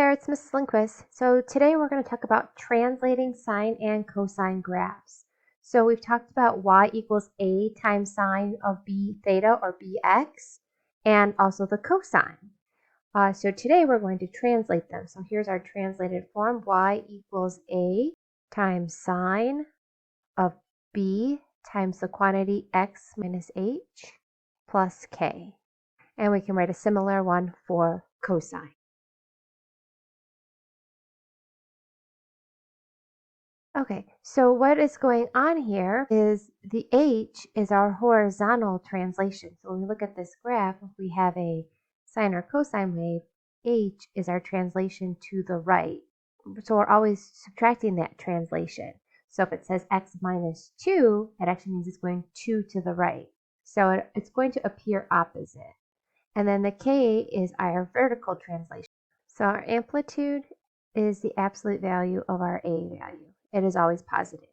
there, it's Mrs. Lindquist. So today we're going to talk about translating sine and cosine graphs. So we've talked about y equals a times sine of b theta or bx, and also the cosine. So today we're going to translate them. So here's our translated form. Y equals a times sine of b times the quantity x minus h plus k. And we can write a similar one for cosine. Okay, so what is going on here is the h is our horizontal translation. So when we look at this graph, if we have a sine or cosine wave, h is our translation to the right. So we're always subtracting that translation. So if it says x minus 2, it actually means it's going 2 to the right. So it's going to appear opposite. And then the k is our vertical translation. So our amplitude is the absolute value of our a value. It is always positive.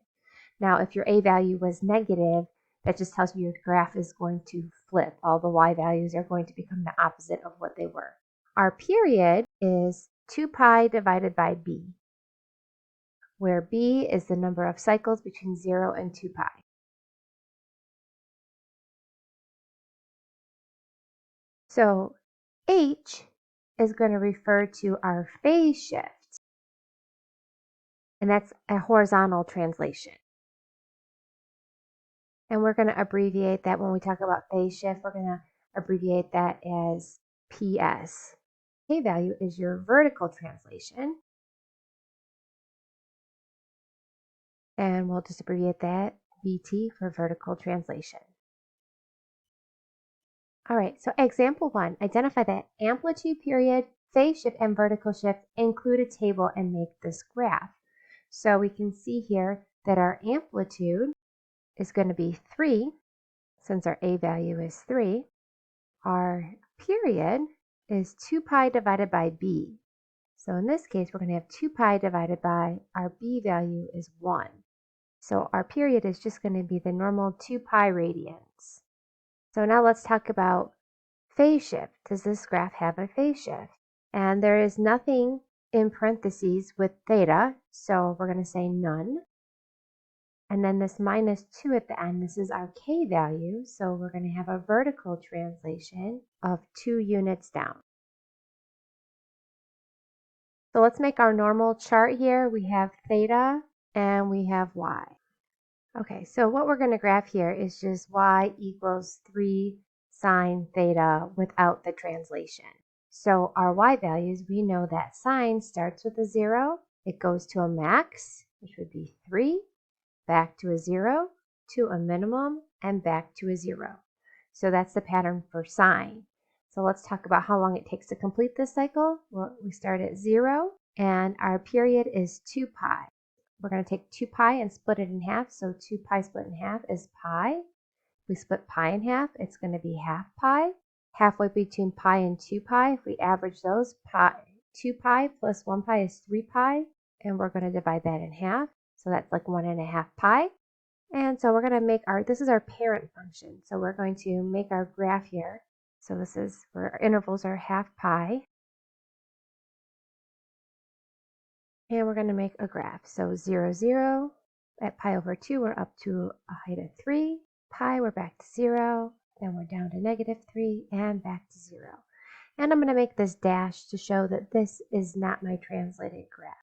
Now, if your a value was negative, that just tells you your graph is going to flip. All the y values are going to become the opposite of what they were. Our period is 2 pi divided by b, where b is the number of cycles between 0 and 2 pi. So h is going to refer to our phase shift. And that's a horizontal translation. And we're going to abbreviate that when we talk about phase shift. We're going to abbreviate that as PS. K value is your vertical translation. And we'll just abbreviate that VT for vertical translation. All right, so example 1, identify that amplitude period, phase shift, and vertical shift, include a table and make this graph. So we can see here that our amplitude is going to be 3, since our a value is 3. Our period is 2 pi divided by b. So in this case, we're going to have 2 pi divided by our b value is 1. So our period is just going to be the normal 2 pi radians. So now let's talk about phase shift. Does this graph have a phase shift? And there is nothing in parentheses with theta, so we're going to say none. And then this minus 2 at the end, this is our k value, so we're going to have a vertical translation of 2 units down. So let's make our normal chart here. We have theta and we have y. Okay, so what we're going to graph here is just y equals 3 sine theta without the translation. So our y values, we know that sine starts with a 0, it goes to a max, which would be 3, back to a 0, to a minimum, and back to a 0. So that's the pattern for sine. So let's talk about how long it takes to complete this cycle. Well, we start at 0, and our period is 2 pi. We're going to take 2 pi and split it in half. So 2 pi split in half is pi. We split pi in half, it's going to be half pi. Halfway between pi and 2 pi, if we average those, 2 pi plus 1 pi is 3 pi. And we're going to divide that in half. So that's like 1.5 pi. And so we're going to make this is our parent function. So we're going to make our graph here. So this is where our intervals are half pi. And we're going to make a graph. So 0, 0. At pi over 2, we're up to a height of 3. Pi, we're back to 0. Then we're down to negative 3 and back to 0. And I'm going to make this dash to show that this is not my translated graph.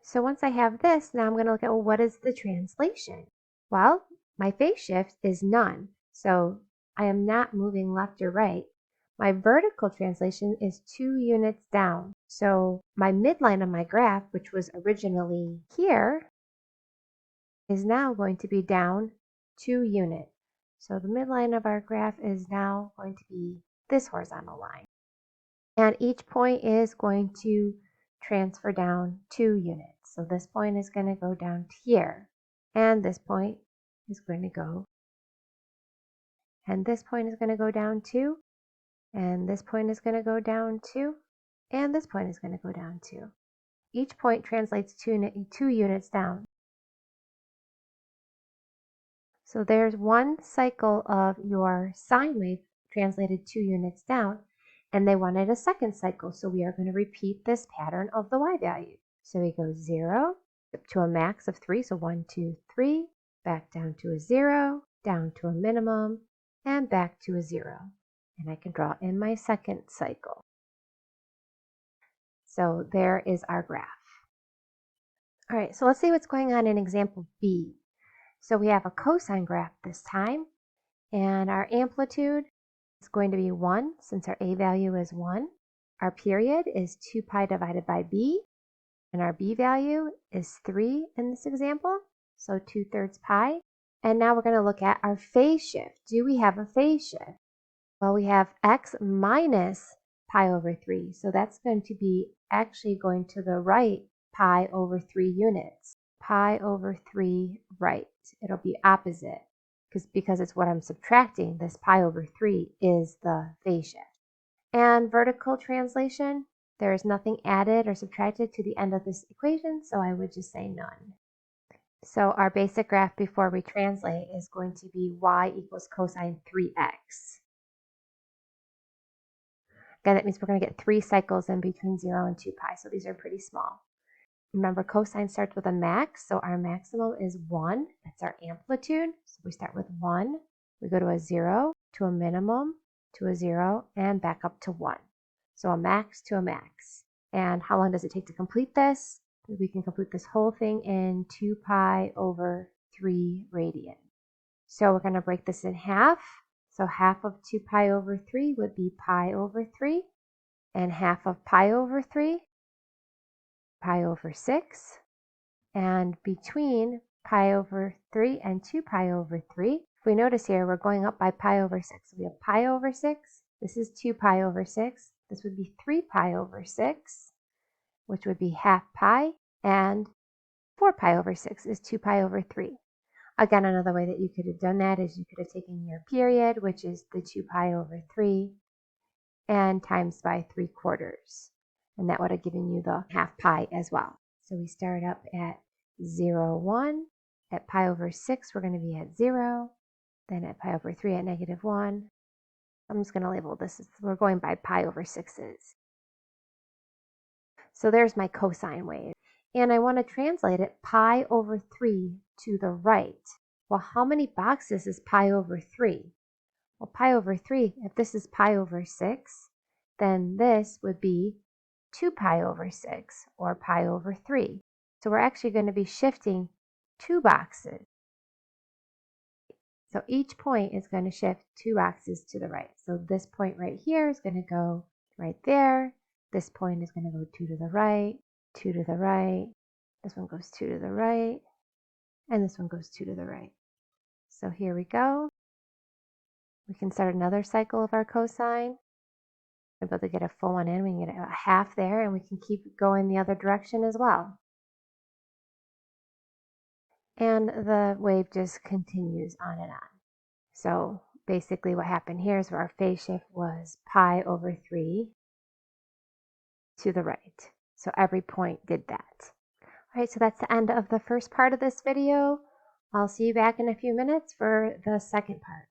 So once I have this, now I'm going to look at, well, what is the translation? Well, my phase shift is none. So I am not moving left or right. My vertical translation is 2 units down. So my midline of my graph, which was originally here, is now going to be down 2 units. So the midline of our graph is now going to be this horizontal line. And each point is going to transfer down 2 units. So this point is going to go down to here. And this point is going to go. And this point is going to go down 2. And this point is going to go down 2. And this point is going to go down 2. Each point translates 2 units down. So there's one cycle of your sine wave translated 2 units down. And they wanted a second cycle, so we are going to repeat this pattern of the y value. So we go 0 up to a max of 3, so 1, 2, 3, back down to a 0, down to a minimum, and back to a 0. And I can draw in my second cycle. So there is our graph. All right, so let's see what's going on in example B. So we have a cosine graph this time, and our amplitude is going to be 1 since our a value is 1. Our period is 2 pi divided by b, and our b value is 3 in this example, so 2/3 pi. And now we're going to look at our phase shift. Do we have a phase shift? Well, we have x minus pi over 3, so that's going to be actually going to the right pi over 3 units. Pi over 3 right. It'll be opposite because it's what I'm subtracting. This pi over 3 is the phase shift. And vertical translation, there is nothing added or subtracted to the end of this equation, so I would just say none. So our basic graph before we translate is going to be y equals cosine 3x. Again, that means we're going to get 3 cycles in between 0 and 2 pi, so these are pretty small. Remember, cosine starts with a max, so our maximum is 1. That's our amplitude. So we start with 1. We go to a 0, to a minimum, to a 0, and back up to 1. So a max to a max. And how long does it take to complete this? We can complete this whole thing in 2 pi over 3 radian. So we're going to break this in half. So half of 2 pi over 3 would be pi over 3. And half of pi over 3, pi over 6. And between pi over 3 and 2 pi over 3, if we notice here, we're going up by pi over 6. So we have pi over 6. This is 2 pi over 6. This would be 3 pi over 6, which would be half pi. And 4 pi over 6 is 2 pi over 3. Again, another way that you could have done that is you could have taken your period, which is the 2 pi over 3, and times by 3/4. And that would have given you the half pi as well. So we start up at 0, 1. At pi over 6, we're going to be at 0. Then at pi over 3 at -1. I'm just going to label this as we're going by pi over 6's. So there's my cosine wave. And I want to translate it pi over 3 to the right. Well, how many boxes is pi over 3? Well, pi over 3, if this is pi over 6, then this would be 2 pi over 6, or pi over 3. So we're actually going to be shifting 2 boxes. So each point is going to shift 2 boxes to the right. So this point right here is going to go right there. This point is going to go 2 to the right, 2 to the right. This one goes 2 to the right, and this one goes 2 to the right. So here we go. We can start another cycle of our cosine. We're able to get a full one in. We can get a half there, and we can keep going the other direction as well. And the wave just continues on and on. So basically what happened here is our phase shift was pi over 3 to the right. So every point did that. All right, so that's the end of the first part of this video. I'll see you back in a few minutes for the second part.